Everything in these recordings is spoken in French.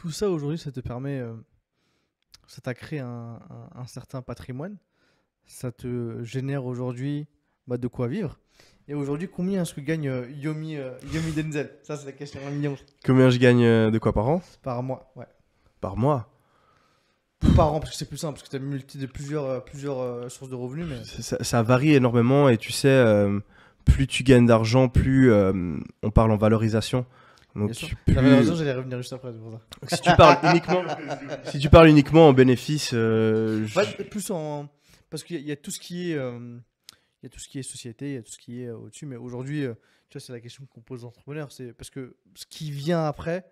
tout ça aujourd'hui, ça te permet, ça t'a créé un certain patrimoine. Ça te génère aujourd'hui de quoi vivre. Et aujourd'hui, combien est-ce que gagne Yomi Denzel? Ça, c'est la question 1 million Combien je gagne de quoi par an? par mois. Ouais. Par mois? Ou par an, parce que c'est plus simple, parce que tu as multi de plusieurs sources de revenus. Mais Ça varie énormément et tu sais, plus tu gagnes d'argent, plus on parle en valorisation. bien Donc, sûr. plus... La valorisation, j'allais revenir juste après, c'est pour ça. si tu parles uniquement, si tu parles uniquement en bénéfice, Plus en. Parce qu'il y a tout ce qui est. Il y a tout ce qui est société, il y a tout ce qui est au-dessus. Mais aujourd'hui, tu vois, c'est la question qu'on pose aux entrepreneurs. C'est parce que ce qui vient après,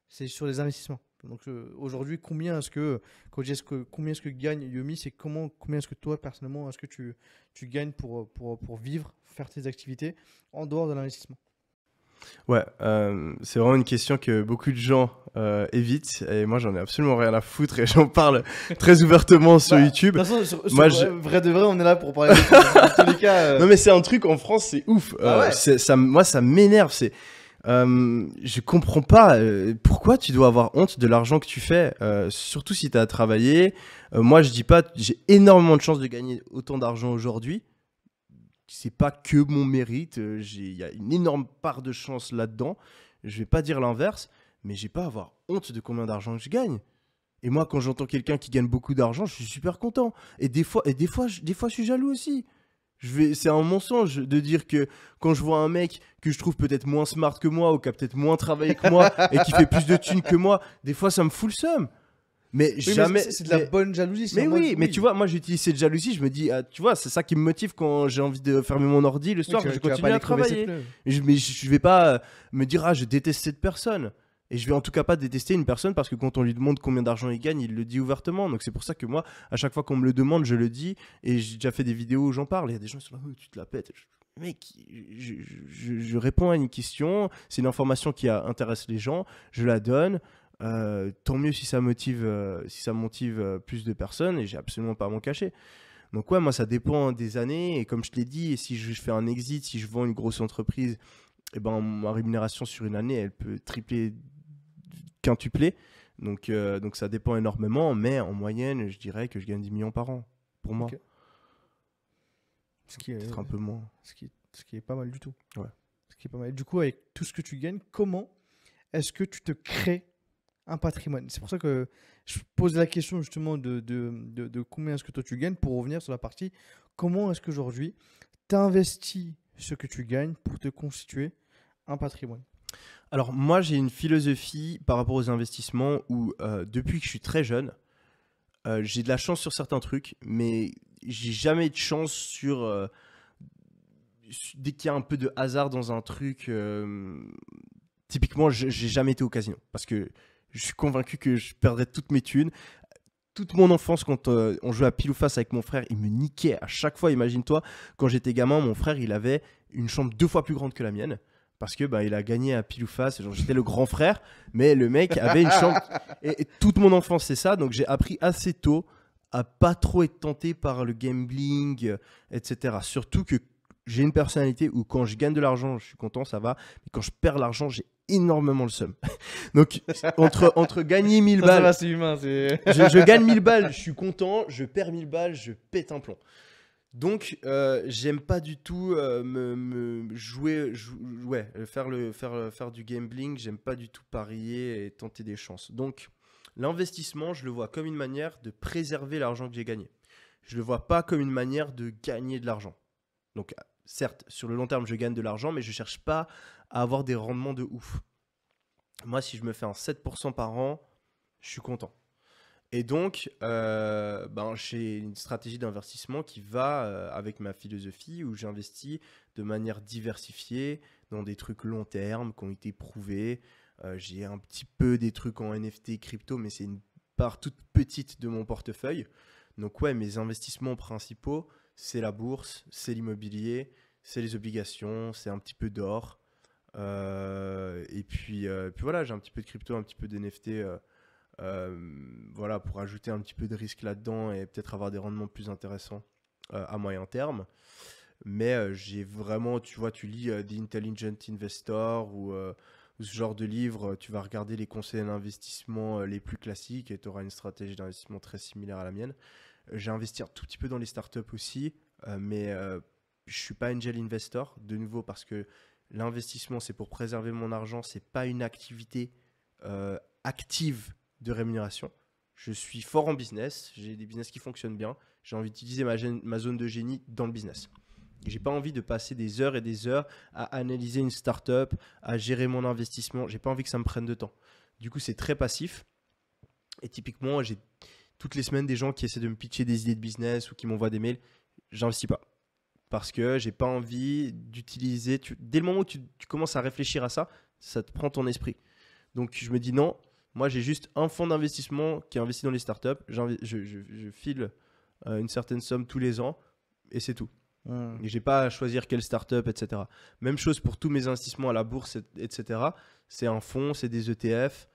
c'est sur les investissements. Donc aujourd'hui, combien est-ce que, quand je dis combien est-ce que gagne Yomi, c'est combien est-ce que toi, personnellement, est-ce que tu gagnes pour vivre, faire tes activités en dehors de l'investissement? ouais, c'est vraiment une question que beaucoup de gens évitent et moi j'en ai absolument rien à foutre et j'en parle très ouvertement sur YouTube. De toute façon, Moi, vrai de vrai, on est là pour parler de choses. Dans tous les cas, Non mais c'est un truc en France, c'est ouf. Ah ouais. Moi ça m'énerve. Je comprends pas pourquoi tu dois avoir honte de l'argent que tu fais, surtout si tu as travaillé. Moi je dis pas, j'ai énormément de chance de gagner autant d'argent aujourd'hui. C'est pas que mon mérite, il y a une énorme part de chance là-dedans. Je vais pas dire l'inverse, mais j'ai pas à avoir honte de combien d'argent je gagne. Et moi, quand j'entends quelqu'un qui gagne beaucoup d'argent, je suis super content. Et des fois, je suis jaloux aussi. C'est un mensonge de dire que quand je vois un mec que je trouve peut-être moins smart que moi ou qui a peut-être moins travaillé que moi et qui fait plus de thunes que moi, des fois ça me fout le seum. Mais Oui, jamais. mais c'est de la bonne jalousie. Mais oui, mais tu vois, moi j'utilise cette jalousie, je me dis, tu vois, c'est ça qui me motive quand j'ai envie de fermer mon ordi le soir, je continue à travailler. Mais je vais pas me dire, je déteste cette personne. Et je vais en tout cas pas détester une personne parce que quand on lui demande combien d'argent il gagne, il le dit ouvertement. Donc c'est pour ça que moi, à chaque fois qu'on me le demande, je le dis. Et j'ai déjà fait des vidéos où j'en parle. Il y a des gens qui sont là, oh, tu te la pètes. Mec, je réponds à une question. C'est une information qui intéresse les gens. Je la donne. Tant mieux si ça motive, plus de personnes. Et j'ai absolument pas à m'en cacher. Donc ouais, moi ça dépend des années. Et comme je te l'ai dit, si je fais un exit, si je vends une grosse entreprise, eh ben, ma rémunération sur une année, elle peut tripler, quintupler. Donc ça dépend énormément, mais en moyenne, je dirais que je gagne 10 millions par an, pour moi. Ok. Ce qui est, Peut-être un peu moins. ce qui est pas mal du tout. Ouais. Ce qui est pas mal. Du coup, avec tout ce que tu gagnes, comment est-ce que tu te crées un patrimoine? C'est pour ça que je pose la question justement de combien est-ce que toi tu gagnes pour revenir sur la partie comment est-ce qu'aujourd'hui tu investis ce que tu gagnes pour te constituer un patrimoine. Alors moi, j'ai une philosophie par rapport aux investissements où depuis que je suis très jeune, j'ai de la chance sur certains trucs, mais j'ai jamais de chance sur... dès qu'il y a un peu de hasard dans un truc, typiquement, j'ai jamais été au casino parce que je suis convaincu que je perdrais toutes mes thunes. Toute mon enfance, quand on jouait à pile ou face avec mon frère, il me niquait à chaque fois. Imagine-toi, quand j'étais gamin, mon frère, il avait une chambre 2 fois plus grande que la mienne. Parce que il a gagné à pile ou face. Genre, j'étais le grand frère, mais le mec avait une chambre. Et toute mon enfance, c'est ça. Donc j'ai appris assez tôt à pas trop être tenté par le gambling, etc. Surtout que j'ai une personnalité où quand je gagne de l'argent, je suis content, ça va. Mais quand je perds l'argent, j'ai énormément le seum. Donc entre gagner 1000 Ça balles, va, c'est humain. C'est... je gagne 1000 balles, je suis content. Je perds 1000 balles, je pète un plomb. Donc, j'aime pas du tout me jouer, ouais, faire du gambling. J'aime pas du tout parier et tenter des chances. Donc, l'investissement, je le vois comme une manière de préserver l'argent que j'ai gagné. Je le vois pas comme une manière de gagner de l'argent. Donc, certes, sur le long terme, je gagne de l'argent, mais je cherche pas à avoir des rendements de ouf. Moi, si je me fais un 7% par an, je suis content. Et donc, j'ai une stratégie d'investissement qui va avec ma philosophie où j'investis de manière diversifiée dans des trucs long terme qui ont été prouvés. J'ai un petit peu des trucs en NFT, crypto, mais c'est une part toute petite de mon portefeuille. Donc ouais, mes investissements principaux, c'est la bourse, c'est l'immobilier, c'est les obligations, c'est un petit peu d'or. Et puis voilà, j'ai un petit peu de crypto, un petit peu d'NFT. Voilà, pour ajouter un petit peu de risque là-dedans et peut-être avoir des rendements plus intéressants à moyen terme. Mais j'ai vraiment, tu vois, tu lis The Intelligent Investor ou ou ce genre de livre, tu vas regarder les conseils d'investissement les plus classiques et tu auras une stratégie d'investissement très similaire à la mienne. J'ai investi un tout petit peu dans les startups aussi, mais je suis pas angel investor, de nouveau parce que l'investissement, c'est pour préserver mon argent, c'est pas une activité active de rémunération. Je suis fort en business, j'ai des business qui fonctionnent bien, j'ai envie d'utiliser ma zone de génie dans le business. J'ai pas envie de passer des heures et des heures à analyser une startup, à gérer mon investissement. J'ai pas envie que ça me prenne de temps. Du coup, c'est très passif. Et typiquement, j'ai toutes les semaines des gens qui essaient de me pitcher des idées de business ou qui m'envoient des mails. J'investis pas. Parce que j'ai pas envie d'utiliser. Dès le moment où tu commences à réfléchir à ça, ça te prend ton esprit. Donc je me dis non, moi j'ai juste un fonds d'investissement qui investit dans les startups. Je file une certaine somme tous les ans et c'est tout. Et j'ai pas à choisir quelle startup, etc. Même chose pour tous mes investissements à la bourse, etc. C'est un fonds, c'est des ETF.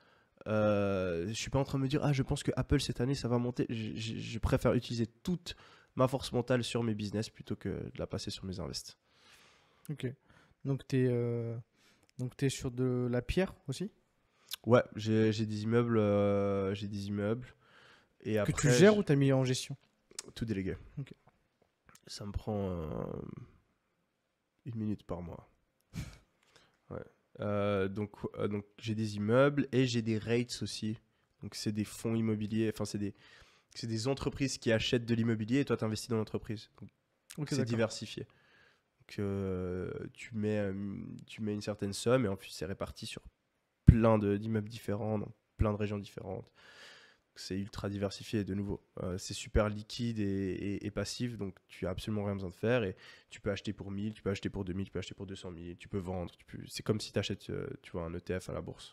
Je suis pas en train de me dire, ah, je pense que Apple cette année ça va monter. Je préfère utiliser toute ma force mentale sur mes business plutôt que de la passer sur mes invests. Ok. Donc t'es sur de la pierre aussi Ouais, j'ai des immeubles. Et que après, tu gères ou t'as mis en gestion? tout délégué. Ok. Ça me prend 1 minute par mois. Ouais. Donc j'ai des immeubles et j'ai des REITs aussi. Donc c'est des fonds immobiliers, enfin c'est des entreprises qui achètent de l'immobilier et toi tu investis dans l'entreprise. Donc Ok, c'est d'accord. diversifié. Donc tu mets une certaine somme et ensuite c'est réparti sur plein d'immeubles différents, dans plein de régions différentes. C'est ultra diversifié de nouveau. C'est super liquide et passif, donc tu n'as absolument rien besoin de faire. Et tu peux acheter pour 1000, tu peux acheter pour 2000, tu peux acheter pour 200 000, tu peux vendre. C'est comme si tu achètes tu vois, un ETF à la bourse.